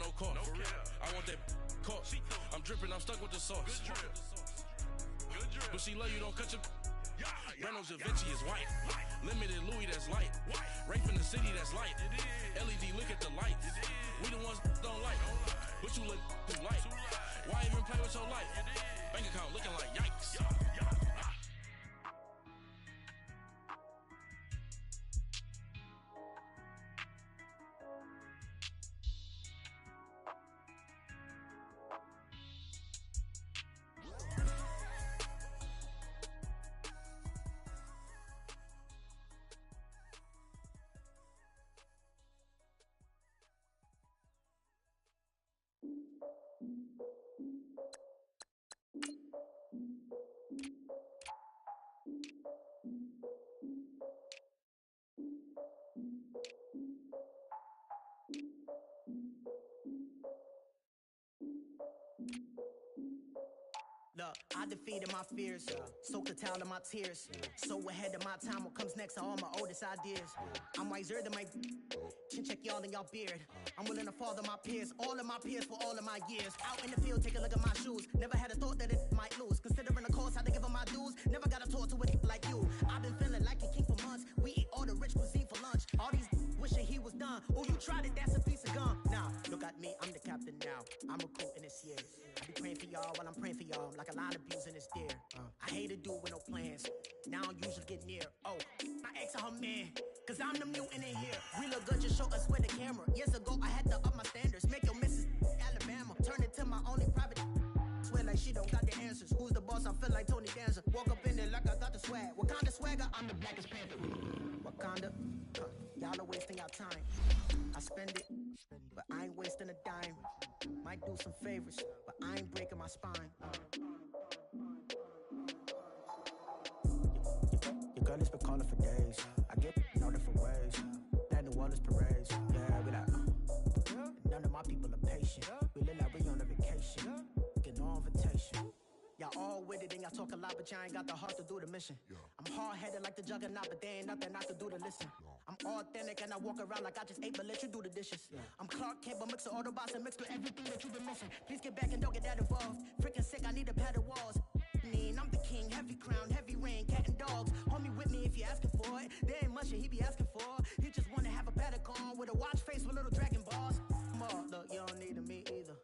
no cost. For real. I want that caught. I'm dripping, I'm stuck with the sauce. Good drip. Good drip. But she love you, don't cut your. Reynolds Da Vinci is white. Limited Louis, that's light. Rape in the city, that's light. LED, look at the lights. We the ones don't like. But you look too light. Why even play with your life? Bank account looking like yikes. Look, I defeated my fears, soaked a towel in my tears. So ahead of my time, what comes next are all my oldest ideas. I'm wiser than my chin check y'all in y'all beard. I'm willing to father my peers, all of my peers for all of my years. Out in the field, take a look at my shoes. Never had a thought that it might lose. Considering the cost, I had to give up my dues. Never got a talk to it like you. I've been feeling like a king for months. We eat all the rich cuisine for lunch. All these wishing he was done. Oh, you tried it, that's a piece of gum. Now, look at me, I'm the captain now. I'm recruiting this year. I be praying for y'all while I'm praying for y'all. Like a line abusing this deer. I hate a dude with no plans. Now I usually get near. Oh, my ex and her man. Cause I'm the mutant in here. We look good, just show us with the camera. Years ago, I had to up my standards. Make your missus Alabama. Turn it to my only private. Swear like she don't got the answers. Who's the boss? I feel like Tony Danza. Walk up in there like I got the swag. Wakanda swagger, I'm the blackest panther. Wakanda, y'all are wasting your time. I spend it, but I ain't wasting a dime. Might do some favors, but I ain't breaking my spine. Your girl has been calling for days. I get no different ways. That New Orleans parades. Yeah, we like, none of my people are patient. We look like we on a vacation. Get no invitation. Y'all all with it and y'all talk a lot, but y'all ain't got the heart to do the mission. I'm hard-headed like the juggernaut, but there ain't nothing I can do to listen. I'm authentic and I walk around like I just ate, but let you do the dishes. I'm Clark Kent, but mix the Autobots and mix with everything that you've been missing. Please get back and don't get that involved. Freaking sick, I need a pad of walls. I'm the king, heavy crown, heavy rain, cat and dogs. Homie with me if you're asking for it. There ain't much that he be asking for. He just wanna have a paddock on with a watch face with little dragon balls. Look, you don't need me either.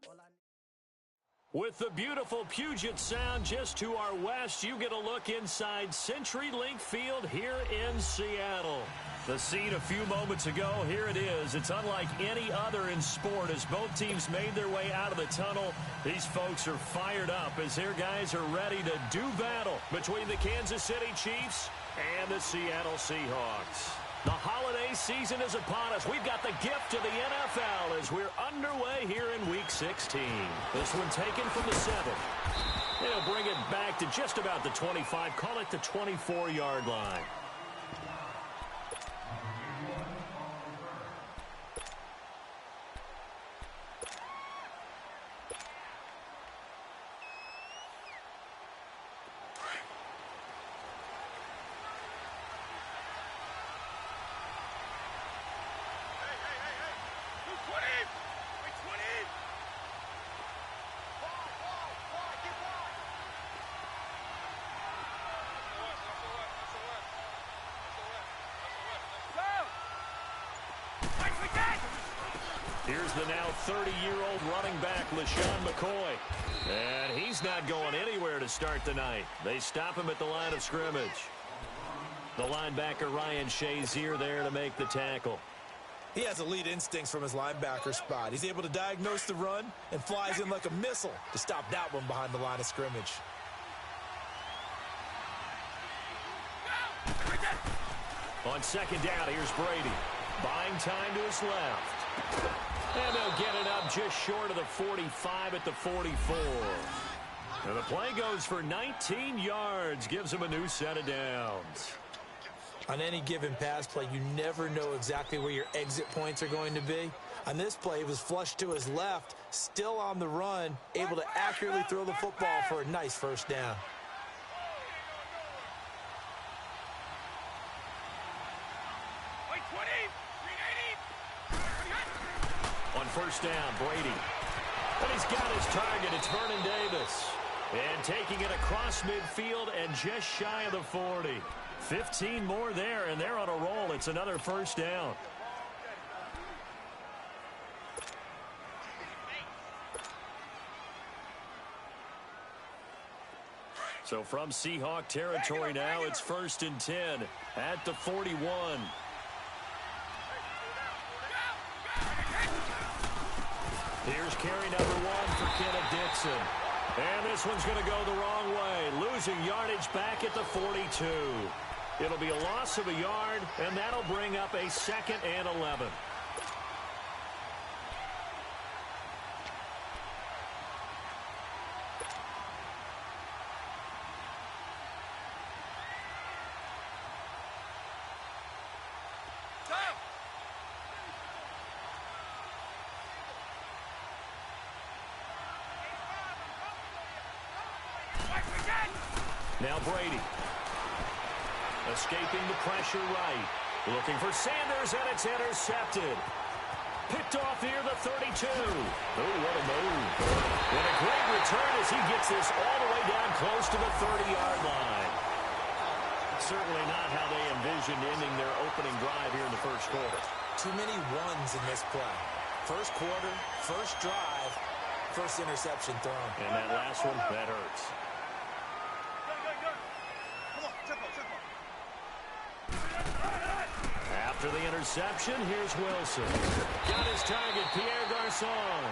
All I need. With the beautiful Puget Sound just to our west, you get a look inside CenturyLink Field here in Seattle. The scene a few moments ago, here it is. It's unlike any other in sport as both teams made their way out of the tunnel. These folks are fired up as their guys are ready to do battle between the Kansas City Chiefs and the Seattle Seahawks. The holiday season is upon us. We've got the gift of the NFL as we're underway here in Week 16. This one taken from the 7. They'll bring it back to just about the 25, call it the 24-yard line. Here's the now 30-year-old running back, LeSean McCoy. And he's not going anywhere to start the night. They stop him at the line of scrimmage. The linebacker, Ryan Shazier, there to make the tackle. He has elite instincts from his linebacker spot. He's able to diagnose the run and flies in like a missile to stop that one behind the line of scrimmage. On second down, here's Brady. Buying time to his left. And they'll get it up just short of the 45 at the 44. And the play goes for 19 yards, gives him a new set of downs. On any given pass play, you never know exactly where your exit points are going to be. On this play, it was flushed to his left, still on the run, able to accurately throw the football for a nice first down. On first down. Brady. And he's got his target. It's Vernon Davis. And taking it across midfield and just shy of the 40. 15 more there, and they're on a roll. It's another first down. So from Seahawk territory now, it's 1st and 10 at the 41. Here's carry number 1 for Kenneth Dixon. And this one's going to go the wrong way, losing yardage back at the 42. It'll be a loss of a yard, and that'll bring up a 2nd and 11. Now Brady. Escaping the pressure right. Looking for Sanders, and it's intercepted. Picked off here, the 32. Oh, what a move. And a great return as he gets this all the way down close to the 30-yard line. Certainly not how they envisioned ending their opening drive here in the first quarter. Too many ones in this play. First quarter, first drive, first interception thrown. And that last one, that hurts. After the interception, here's Wilson. Got his target, Pierre Garçon.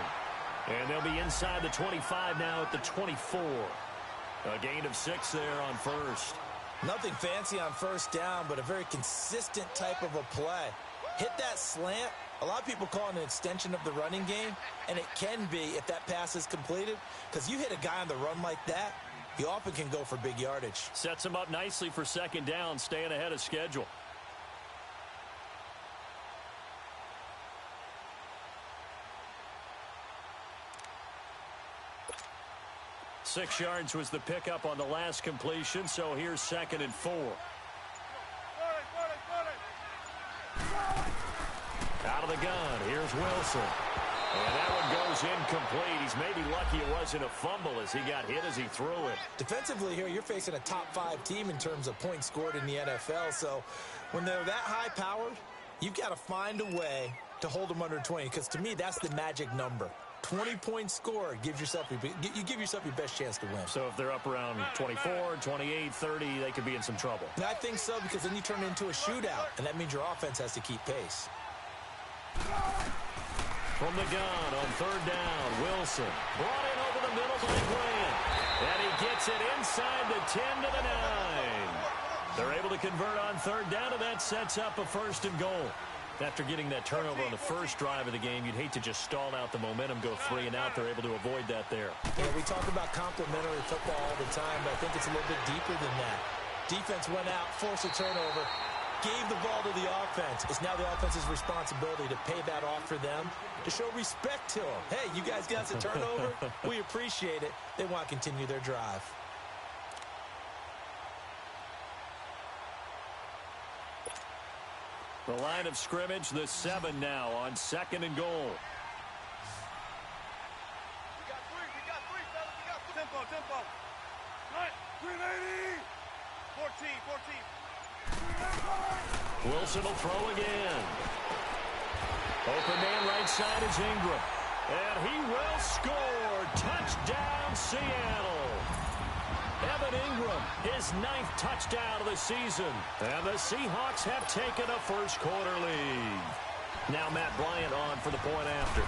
And they'll be inside the 25 now at the 24. A gain of 6 there on first. Nothing fancy on first down, but a very consistent type of a play. Hit that slant. A lot of people call it an extension of the running game, and it can be if that pass is completed, because you hit a guy on the run like that, he often can go for big yardage. Sets him up nicely for 2nd down, staying ahead of schedule. Six yards was the pickup on the last completion, so here's 2nd and 4. Out of the gun, here's Wilson. And that one goes incomplete. He's maybe lucky it wasn't a fumble as he got hit as he threw it. Defensively here, you're facing a top 5 team in terms of points scored in the NFL, so when they're that high-powered, you've got to find a way to hold them under 20, because to me, that's the magic number. 20 points scored gives yourself you give yourself your best chance to win. So if they're up around 24, 28, 30, they could be in some trouble. And I think so, because then you turn it into a shootout, and that means your offense has to keep pace. From the gun on 3rd down, Wilson brought in over the middle by Grant. And he gets it inside the 10 to the 9. They're able to convert on 3rd down, and that sets up a 1st and goal. After getting that turnover on the first drive of the game, you'd hate to just stall out the momentum, go 3 and out. They're able to avoid that there. Yeah, we talk about complementary football all the time, but I think it's a little bit deeper than that. Defense went out, forced a turnover, gave the ball to the offense. It's now the offense's responsibility to pay that off for them, to show respect to them. Hey, you guys got us a turnover? We appreciate it. They want to continue their drive. The line of scrimmage, the 7 now on 2nd and goal. We got 3, fellas. We got 3. Tempo. 380. 14. Wilson will throw again. Open man right side is Ingram. And he will score. Touchdown, Seattle. Evan Ingram, his 9th touchdown of the season. And the Seahawks have taken a first quarter lead. Now Matt Bryant on for the point after.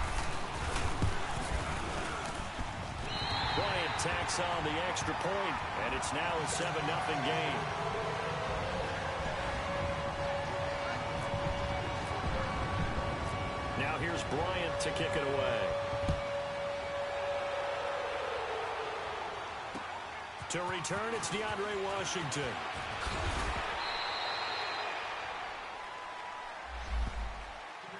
Bryant tacks on the extra point, and it's now a 7-0 game. Now here's Bryant to kick it away. To return, it's DeAndre Washington.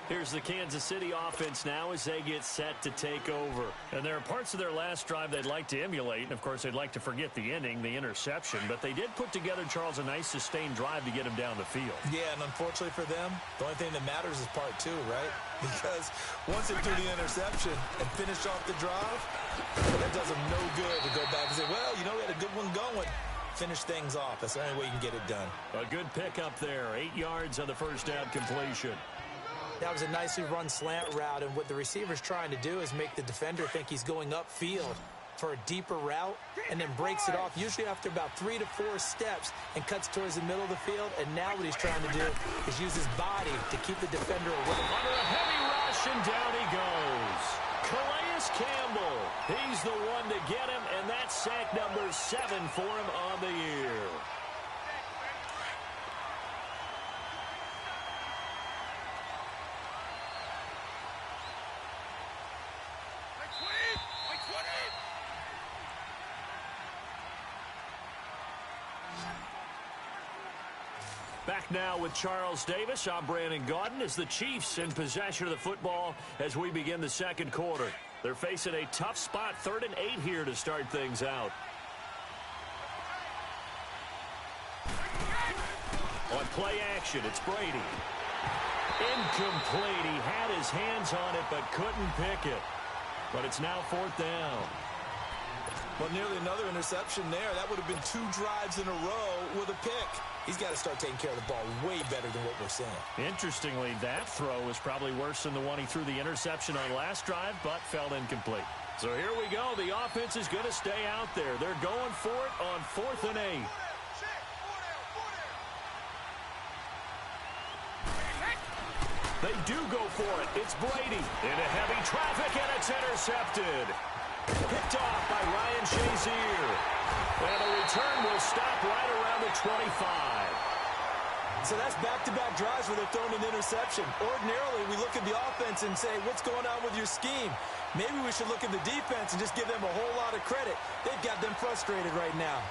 Here's the Kansas City offense now as they get set to take over. And there are parts of their last drive they'd like to emulate. And, of course, they'd like to forget the inning, the interception. But they did put together, Charles, a nice sustained drive to get him down the field. Yeah, and unfortunately for them, the only thing that matters is part two, right? Because once they do the interception and finish off the drive, that does them no good to go back and say, well, you know, we had a good one going. Finish things off. That's the only way you can get it done. A good pickup there. 8 yards on the first down completion. That was a nicely run slant route, and what the receiver's trying to do is make the defender think he's going upfield for a deeper route and then breaks it off, usually after about 3 to 4 steps, and cuts towards the middle of the field. And now what he's trying to do is use his body to keep the defender away. Under a heavy rush, and down he goes. Calais Campbell, he's the one to get him, and that's sack number 7 for him on the year. Back now with Charles Davis. I'm Brandon Gaudin as the Chiefs in possession of the football as we begin the second quarter. They're facing a tough spot, 3rd and 8 here to start things out. On play action, it's Brady. Incomplete. He had his hands on it but couldn't pick it. But it's now 4th down. Well, nearly another interception there. That would have been 2 drives in a row with a pick. He's got to start taking care of the ball way better than what we're seeing. Interestingly, that throw was probably worse than the one he threw the interception on last drive, but fell incomplete. So here we go. The offense is going to stay out there. They're going for it on 4th and 8. They do go for it. It's Brady into heavy traffic, and it's intercepted. Picked off by Ryan Shazier. And the return will stop right around the 25. So that's back-to-back drives where they're throwing an interception. Ordinarily, we look at the offense and say, what's going on with your scheme? Maybe we should look at the defense and just give them a whole lot of credit. They've got them frustrated right now.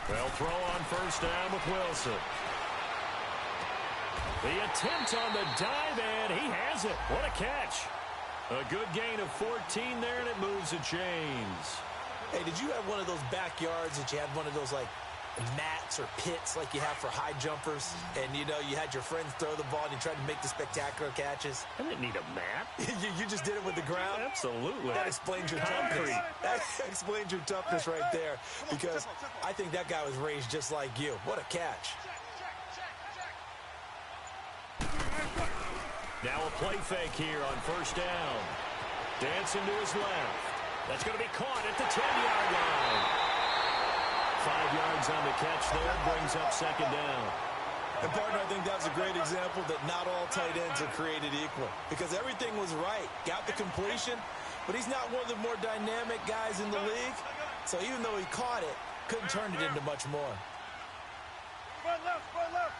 They'll throw on first down with Wilson. The attempt on the dive, and he has it. What a catch. A good gain of 14 there, and it moves the chains. Hey, did you have one of those backyards that you had one of those, like, mats or pits like you have for high jumpers? And, you know, you had your friends throw the ball and you tried to make the spectacular catches? I didn't need a mat. you just did it with the ground? Absolutely. That explains your toughness. That explains your toughness right there, because I think that guy was raised just like you. What a catch. Now a play fake here on first down. Dancing to his left. That's going to be caught at the 10-yard line. 5 yards on the catch there, brings up second down. And, partner, I think that was a great example that not all tight ends are created equal, because everything was right. Got the completion, but he's not one of the more dynamic guys in the league. So even though he caught it, couldn't turn it into much more. Front left, front left.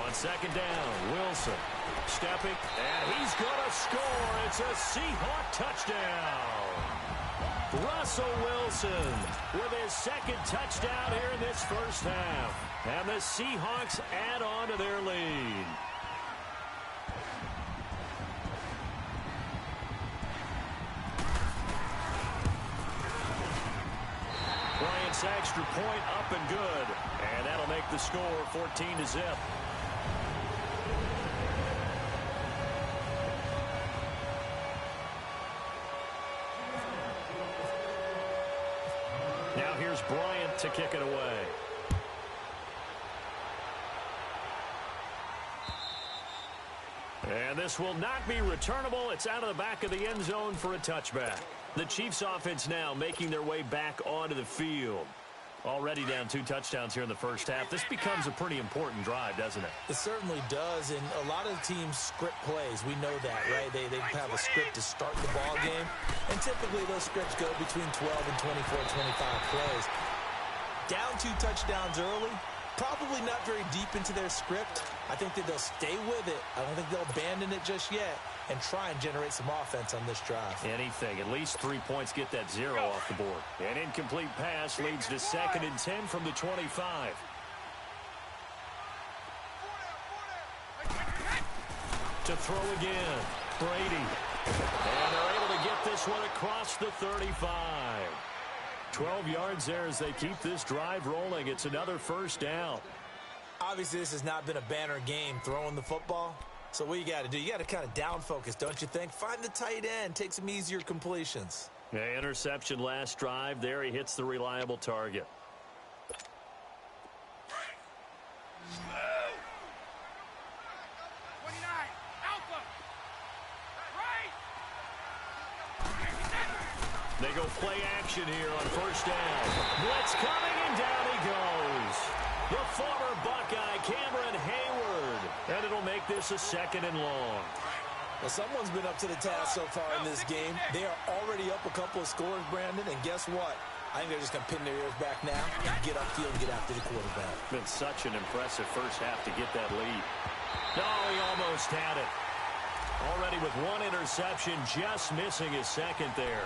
On second down, Wilson stepping, and he's going to score. It's a Seahawk touchdown. Russell Wilson with his second touchdown here in this first half. And the Seahawks add on to their lead. Bryant's extra point up and good. And that'll make the score 14-0. Now here's Bryant to kick it away. And this will not be returnable. It's out of the back of the end zone for a touchback. The Chiefs offense now making their way back onto the field. Already down 2 touchdowns here in the first half. This becomes a pretty important drive, doesn't it? It certainly does, and a lot of teams script plays. We know that, right? They have a script to start the ball game, and typically those scripts go between 12 and 24, 25 plays. Down 2 touchdowns early, probably not very deep into their script. I think that they'll stay with it. I don't think they'll abandon it just yet and try and generate some offense on this drive. Anything. At least 3 points get that 0 off the board. An incomplete pass leads to 2nd and 10 from the 25. To throw again. Brady. And they're able to get this one across the 35. 12 yards there as they keep this drive rolling. It's another first down. Obviously, this has not been a banner game throwing the football. So what you got to do, you got to kind of down focus, don't you think? Find the tight end, take some easier completions. Yeah, interception last drive. There he hits the reliable target. They go play action here on first down. Blitz coming, and down he goes. The former Buckeye, Cameron Hayward. And it'll make this a 2nd and long. Well, someone's been up to the task so far in this game. They are already up a couple of scores, Brandon, and guess what? I think they're just going to pin their ears back now and get upfield and get after the quarterback. Been such an impressive first half to get that lead. Oh, he almost had it. Already with 1 interception, just missing his 2nd there.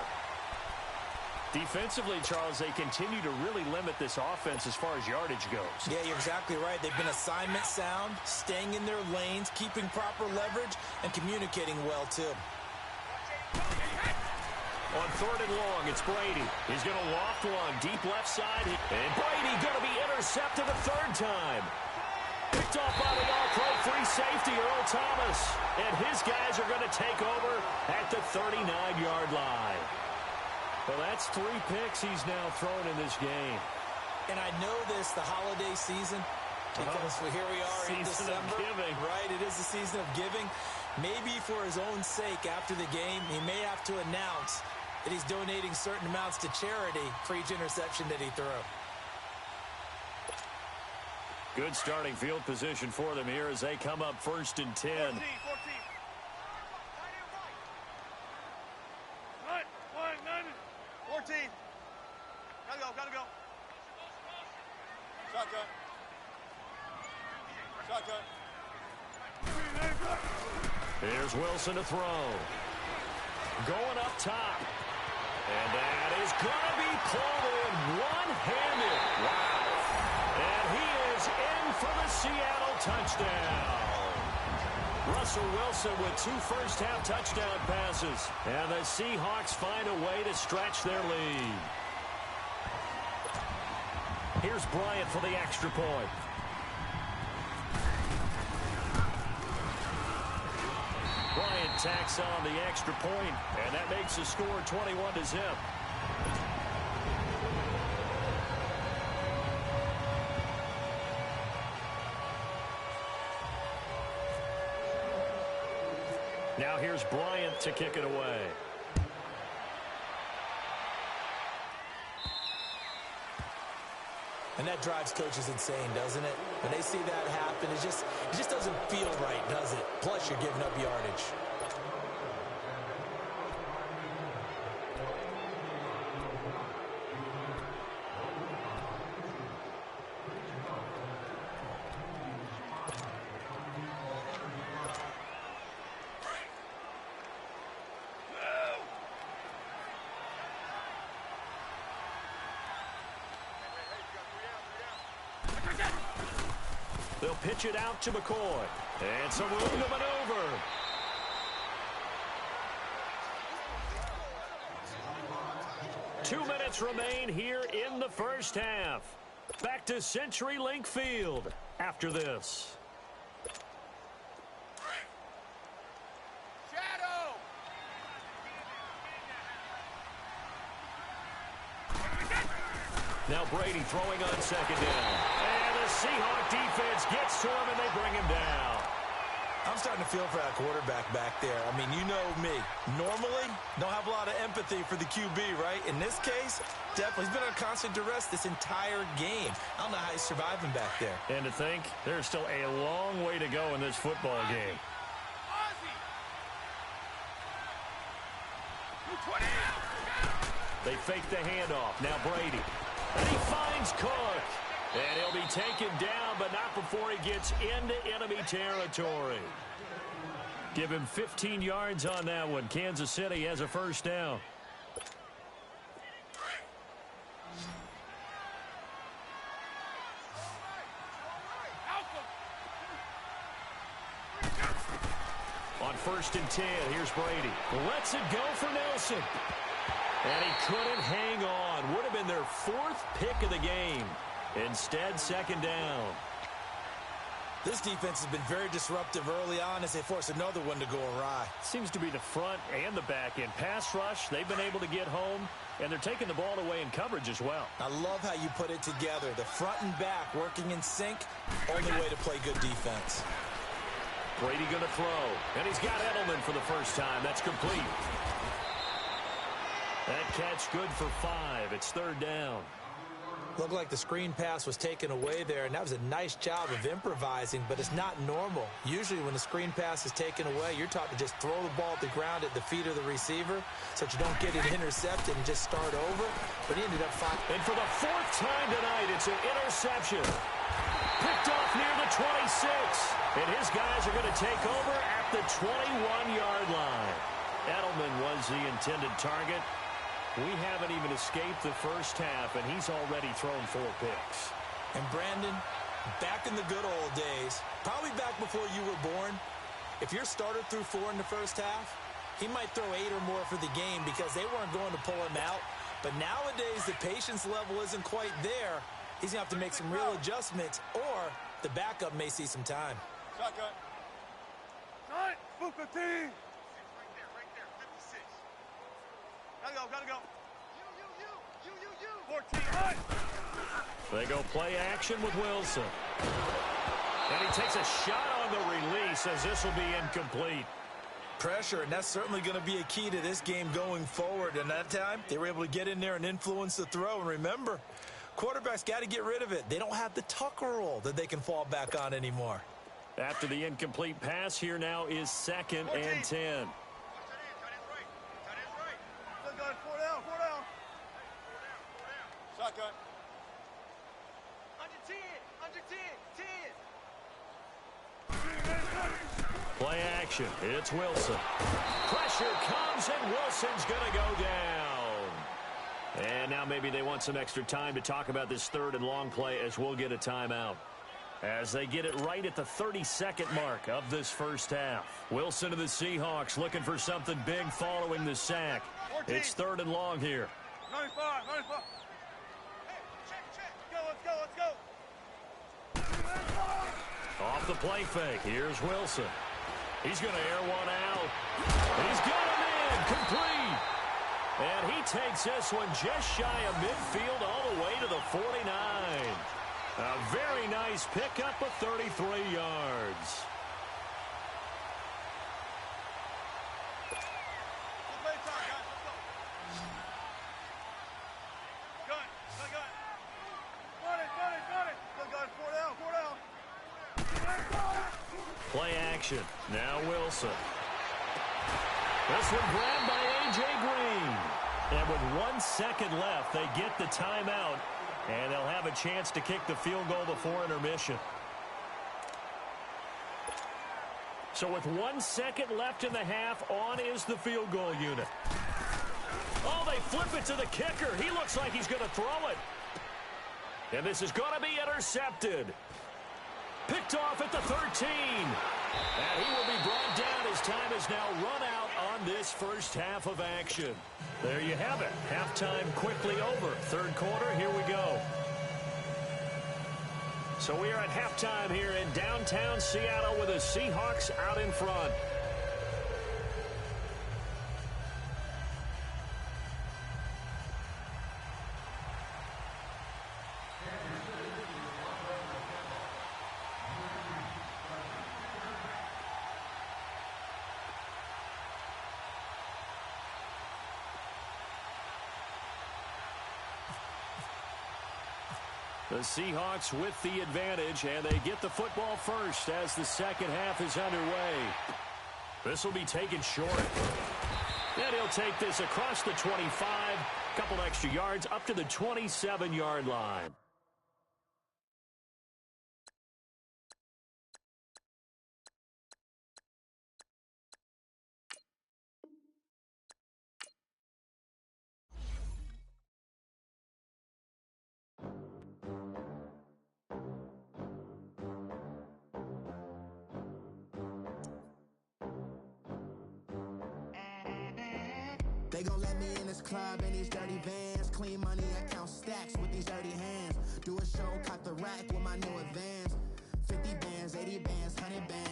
Defensively, Charles, they continue to really limit this offense as far as yardage goes. Yeah, you're exactly right. They've been assignment sound, staying in their lanes, keeping proper leverage, and communicating well, too. On 3rd and long, it's Brady. He's going to loft one deep left side. And Brady going to be intercepted a 3rd time. Picked off by the all-pro free safety, Earl Thomas. And his guys are going to take over at the 39-yard line. Well, that's 3 picks he's now thrown in this game. And I know this, the holiday season, because here we are in December. Season of giving. Right, it is the season of giving. Maybe for his own sake after the game, he may have to announce that he's donating certain amounts to charity for each interception that he threw. Good starting field position for them here as they come up 1st and 10. 14. 14. Gotta go. Shotgun. Here's Wilson to throw. Going up top. And that is going to be pulled in one-handed. Wow. And he is in for the Seattle touchdown. Russell Wilson with 2 first-half touchdown passes. And the Seahawks find a way to stretch their lead. Here's Bryant for the extra point. Bryant tacks on the extra point, and that makes the score 21-0. Now here's Bryant to kick it away. And that drives coaches insane, doesn't it? When they see that happen, it just doesn't feel right, does it? Plus, you're giving up yardage. They'll pitch it out to McCoy. And some room to maneuver. Two minutes remain here in the first half. Back to CenturyLink Field after this. Shadow. Now Brady throwing on 2nd down. And the Seahawk defense gets to him, and they bring him down. I'm starting to feel for that quarterback back there. I mean, you know me. Normally, don't have a lot of empathy for the QB, right? In this case, definitely. He's been under constant duress this entire game. I don't know how he's surviving back there. And to think, there's still a long way to go in this football game. They fake the handoff. Now Brady. And he finds Cook. And he'll be taken down, but not before he gets into enemy territory. Give him 15 yards on that one. Kansas City has a first down. On 1st and 10, here's Brady. Lets it go for Nelson. And he couldn't hang on. Would have been their 4th pick of the game. Instead, 2nd down. This defense has been very disruptive early on as they force another one to go awry. Seems to be the front and the back end. Pass rush, they've been able to get home, and they're taking the ball away in coverage as well. I love how you put it together. The front and back working in sync, only way to play good defense. Brady going to throw, and he's got Edelman for the first time. That's complete. That catch good for 5. It's 3rd down. Looked like the screen pass was taken away there, and that was a nice job of improvising, but it's not normal. Usually when the screen pass is taken away, you're taught to just throw the ball at the ground at the feet of the receiver so that you don't get it intercepted and just start over. But he ended up fine. And for the 4th time tonight, it's an interception. Picked off near the 26. And his guys are going to take over at the 21-yard line. Edelman was the intended target. We haven't even escaped the first half, and he's already thrown 4 picks. And Brandon, back in the good old days, probably back before you were born, if your starter threw 4 in the first half, he might throw 8 or more for the game because they weren't going to pull him out. But nowadays, the patience level isn't quite there. He's going to have to make some real adjustments, or the backup may see some time. Shotgun. Move 15. Right there, 56. Gotta go. You. 14, run. They go play action with Wilson. And he takes a shot on the release as this will be incomplete. Pressure, and that's certainly going to be a key to this game going forward. And that time, they were able to get in there and influence the throw. And remember, quarterbacks got to get rid of it. They don't have the Tucker rule that they can fall back on anymore. After the incomplete pass, here now is 2nd and 10. Shotgun. Under 10. Play action. It's Wilson. Pressure comes, and Wilson's going to go down. And now maybe they want some extra time to talk about this 3rd and long play as we'll get a timeout. As they get it right at the 32nd mark of this first half. Wilson to the Seahawks looking for something big following the sack. 14. It's 3rd and long here. 95. Hey, check. Let's go. Off the play fake. Here's Wilson. He's going to air one out. He's got him in. Complete. And he takes this one just shy of midfield all the way to the 49. A very nice pickup of 33 yards. Play action. Now Wilson. This one grabbed by A.J. Green. And with 1 second left, they get the timeout. And they'll have a chance to kick the field goal before intermission. So with 1 second left in the half, on is the field goal unit. Oh, they flip it to the kicker. He looks like he's going to throw it. And this is going to be intercepted. Picked off at the 13. And he will be brought down. His time is now run out on this first half of action. There you have it. Halftime quickly over. 3rd quarter, here we go. So we are at halftime here in downtown Seattle with the Seahawks out in front. The Seahawks with the advantage, and they get the football first as the second half is underway. This will be taken short. And he'll take this across the 25, couple extra yards up to the 27-yard line. They gon' let me in this club in these dirty vans. Clean money, I count stacks with these dirty hands. Do a show, caught the rack with my new advance. 50 bands, 80 bands, 100 bands.